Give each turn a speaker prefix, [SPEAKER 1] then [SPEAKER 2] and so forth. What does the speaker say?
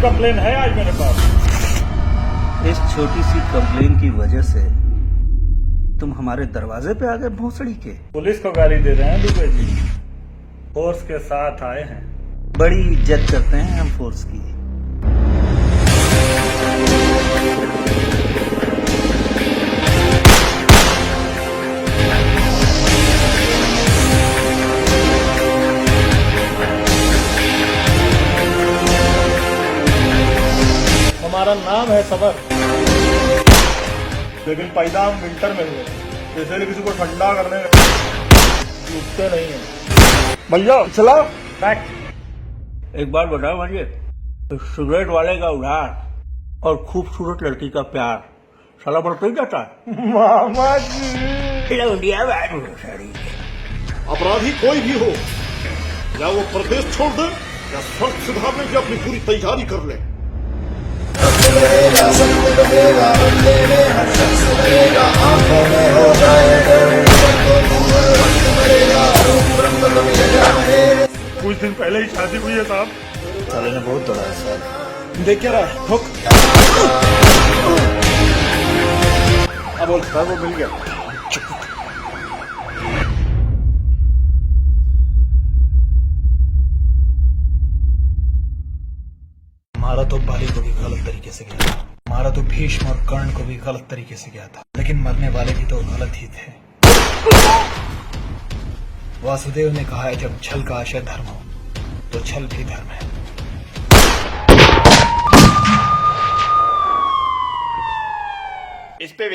[SPEAKER 1] Complain है आज मेरे पास।
[SPEAKER 2] इस छोटी सी कंप्लेन की वजह से तुम हमारे दरवाजे पे आ गए भोसड़ी के।
[SPEAKER 1] पुलिस को गाली दे रहे हैं दुबे जी, फोर्स के साथ आए हैं।
[SPEAKER 2] बड़ी इज्जत करते हैं हम फोर्स की।
[SPEAKER 1] हमारा नाम है सबर, लेकिन पैदा हम विंटर में हुए, जैसे किसी को ठंडा करने रुकते नहीं है। भैया चला बैक।
[SPEAKER 2] एक बार बताओ मुझे, सिगरेट वाले का उधार और खूबसूरत लड़की का प्यार साला बढ़ते ही जाता है।
[SPEAKER 1] मामा जी,
[SPEAKER 2] लौंडिया बात भोसड़ी।
[SPEAKER 3] अपराधी कोई भी हो, या वो प्रदेश छोड़ दे या सड़क सुधारने की अपनी पूरी तैयारी कर ले।
[SPEAKER 1] कुछ दिन पहले ही शादी हुई है साहब।
[SPEAKER 2] साले ने बहुत दौड़ा है साहब।
[SPEAKER 1] देख क्या रहा है, हुक। अब बोल साहब, वो मिल गया।
[SPEAKER 4] हमारा तो बाली को भी गलत तरीके से गया था, हमारा तो भीष्म और कर्ण को भी गलत तरीके से गया था, लेकिन मरने वाले भी तो गलत ही थे। वासुदेव ने कहा है, जब छल का आशय धर्म हो तो छल भी धर्म है।
[SPEAKER 3] इस पे